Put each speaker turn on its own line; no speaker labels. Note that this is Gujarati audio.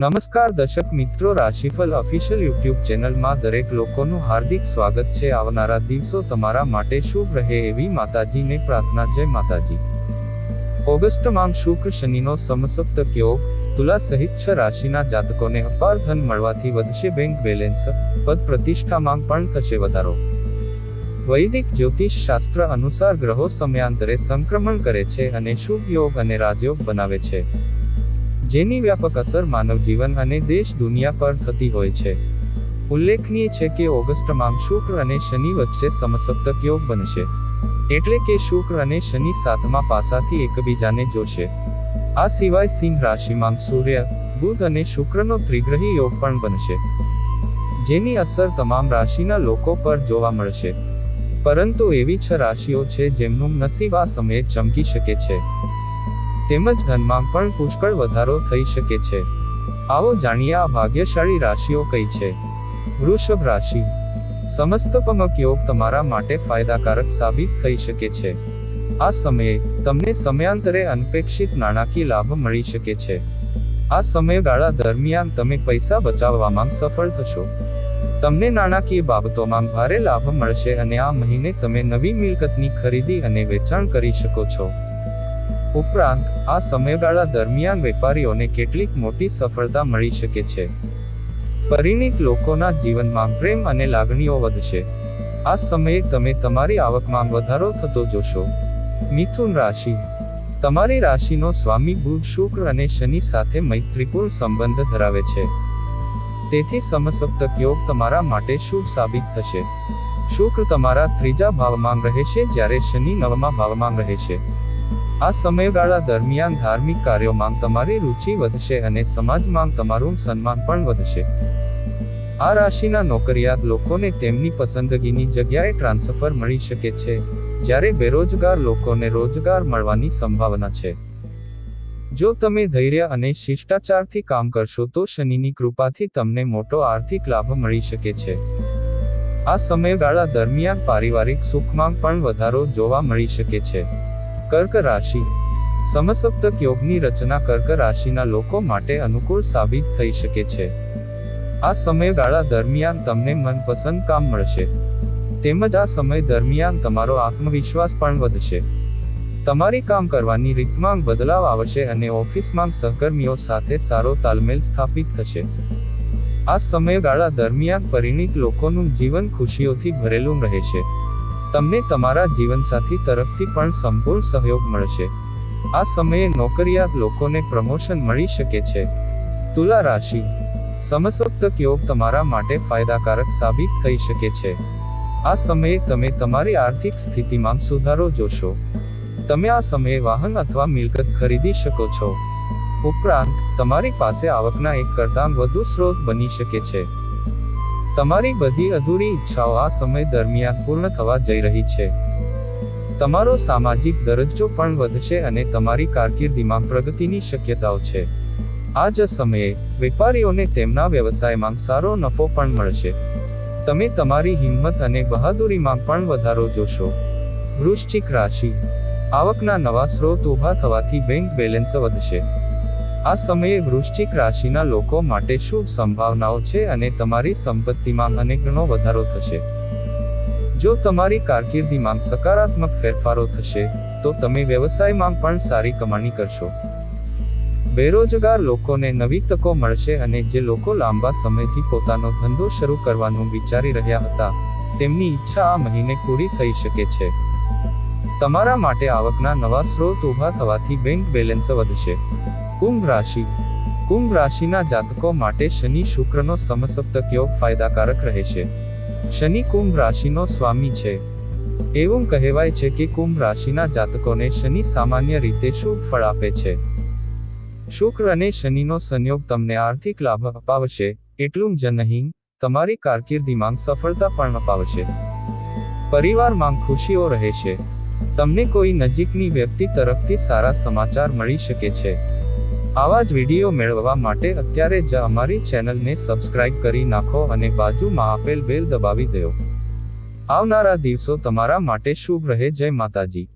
નમસ્કાર દર્શક મિત્રો, રાશિફળ ઓફિશિયલ યુટ્યુબ ચેનલમાં દરેક લોકોનું હાર્દિક સ્વાગત છે। આવનારા દિવસો તમારા માટે શુભ રહે એવી માતાજીને પ્રાર્થના। જય માતાજી। ઓગસ્ટમાં શુક્ર શનિનો સમસપ્તક યોગ। તુલા સહિત 6 રાશિના જાતકોને અપાર ધન મળવાથી વધશે બેંક બેલેન્સ, પદ પ્રતિષ્ઠામાં પણ થશે વધારો। વૈદિક જ્યોતિષ શાસ્ત્ર અનુસાર ગ્રહો સમયાંતરે સંક્રમણ કરે છે અને શુભ યોગ અને રાજયોગ બનાવે છે, જેની વ્યાપક અસર માનવ જીવન અને દેશ દુનિયા પર થતી હોય છે। ઉલ્લેખનીય છે કે ઓગસ્ટમાં શુક્ર અને શનિ વચ્ચે સમસપ્તક યોગ બનશે, એટલે કે શુક્ર અને શનિ 7મા પાસાથી એકબીજાને જોશે। આ સિવાય સિંહ રાશિમાં સૂર્ય, બુધ અને શુક્રનો ત્રિગ્રહી યોગ પણ બનશે, જેની અસર તમામ રાશિના લોકો પર જોવા મળશે। પરંતુ એવી 6 રાશિઓ છે જેમનું નસીબ આ સમયે ચમકી શકે છે, તેમજ ધનમાં પણ પુષ્કળ વધારો થઈ શકે છે। આવો જાણીએ આ ભાગ્યશાળી રાશિઓ કઈ છે। વૃષભ રાશિ। સમસ્તપમક યોગ તમારા માટે ફાયદાકારક સાબિત થઈ શકે છે। આ સમયે તમને સમયાંતરે અનપેક્ષિત નાણાકીય લાભ મળી શકે છે। આ સમયગાળા દરમિયાન તમે પૈસા બચાવવામાં સફળ થશો। તમને નાણાકીય બાબતોમાં ભારે લાભ મળશે અને આ મહિને તમે નવી મિલકતની ખરીદી અને વેચાણ કરી શકો છો। ઉપરાંત આ સમયગાળા દરમિયાન વેપારીઓને કેટલીક મોટી સફળતા મળી શકે છે। પરિણીત લોકોના જીવનમાં પ્રેમ અને લાગણીઓ વધશે। આ સમયે તમે તમારી આવકમાં વધારો થતો જોશો। મિથુન રાશિ। તમારી રાશિનો સ્વામી બુધ શુક્ર અને શનિ સાથે મૈત્રીપૂર્ણ સંબંધ ધરાવે છે, તેથી સમસપ્તક યોગ તમારા માટે શુભ સાબિત થશે। શુક્ર તમારા 3જા ભાવમાં રહેશે જ્યારે શનિ 9મા ભાવમાં રહેશે। આ સમયગાળા દરમિયાન ધાર્મિક કાર્યોમાં તમારી રુચિ વધશે અને સમાજમાં તમારું સન્માન પણ વધશે। આ રાશિના નોકરિયાત લોકોને તેમની પસંદગીની જગ્યાએ ટ્રાન્સફર મળી શકે છે, જ્યારે બેરોજગાર લોકોને રોજગાર મળવાની સંભાવના છે। જો તમે ધૈર્ય અને શિષ્ટાચારથી કામ કરશો તો શનિની કૃપાથી તમને મોટો આર્થિક લાભ મળી શકે છે। આ સમયગાળા દરમિયાન પારિવારિક સુખમાં પણ વધારો જોવા મળી શકે છે। કર્ક રાશિ। સમસપ્તક યોગની રચના કર્ક રાશિના લોકો માટે અનુકૂળ સાબિત થઈ શકે છે। આ સમયગાળા દરમિયાન તમને મનપસંદ કામ મળશે, તેમજ આ સમય દરમિયાન તમારો આત્મવિશ્વાસ પણ વધશે। તમારી કામ કરવાની રીતમાં બદલાવ આવશે અને ઓફિસમાં સહકર્મીઓ સાથે સારો તાલમેલ સ્થાપિત થશે। આ સમયગાળા દરમિયાન પરિણીત લોકોનું જીવન ખુશીઓથી ભરેલું રહેશે। તમને તમારા જીવનસાથી તરફથી પણ સંપૂર્ણ સહયોગ મળશે। આ સમયે નોકરિયાત લોકોને પ્રમોશન મળી શકે છે। તુલા રાશિ। સમસપ્તક યોગ તમારા માટે ફાયદાકારક સાબિત થઈ શકે છે। આ સમયે તમે તમારી આર્થિક સ્થિતિમાં સુધારો જોશો। તમે આ સમયે વાહન અથવા મિલકત ખરીદી શકો છો। ઉપરાંત તમારી પાસે આવકના એક કરતાં વધુ સ્ત્રોત બની શકે છે। તમારી બધી અધૂરી ઈચ્છાઓ આ સમય દરમિયાન પૂર્ણ થવા જઈ રહી છે। તમારો સામાજિક દરજ્જો પણ વધશે અને તમારી કારકિર્દીમાં પ્રગતિની શક્યતાઓ છે। આ જ સમયે વેપારીઓને તેમના વ્યવસાયમાં સારો નફો પણ મળશે। તમે તમારી હિંમત અને બહાદુરીમાં પણ વધારો જોશો। વૃશ્ચિક રાશિ। આવકના નવા સ્ત્રોત ઊભા થવાથી બેંક બેલેન્સ વધશે। આ સમયે વૃશ્ચિક રાશિના લોકો માટે શુભ સંભાવનાઓ છે અને તમારી સંપત્તિમાં અનેક ગણો વધારો થશે। જો તમારી કારકિર્દીમાં સકારાત્મક ફેરફારો થશે તો તમે વ્યવસાયમાં પણ સારી કમાણી કરશો। બેરોજગાર લોકોને નવી તકો મળશે અને જે લોકો લાંબા સમયથી પોતાનો ધંધો શરૂ કરવાનું વિચારી રહ્યા હતા, તેમની ઈચ્છા આ મહિને પૂરી થઈ શકે છે। તમારા માટે આવકના નવા સ્ત્રોત ઊભા થવાથી બેંક બેલેન્સ વધશે। કુંભ રાશિ। કુંભ રાશિના જાતકો માટે શનિ શુક્રનો સમસપ્તક યોગ ફાયદાકારક રહેશે। શનિ કુંભ રાશિનો સ્વામી છે। એવું કહેવાય છે કે કુંભ રાશિના જાતકોને શનિ સામાન્ય રીતે શુભ ફળ આપે છે। શુક્ર અને શનિનો સંયોગ તમને આર્થિક લાભ અપાવશે, એટલું જ નહીં, તમારી કારકિર્દીમાં સફળતા પણ અપાવશે। પરિવારમાં ખુશીઓ રહેશે। તમને કોઈ નજીકની વ્યક્તિ તરફથી સારા સમાચાર મળી શકે છે। આવા જ વિડીયો મેળવવા માટે અત્યારે જ અમારી ચેનલને સબસ્ક્રાઇબ કરી નાખો અને બાજુમાં આપેલ બેલ દબાવી દો। આવનારા દિવસો તમારા માટે શુભ રહે। જય માતાજી।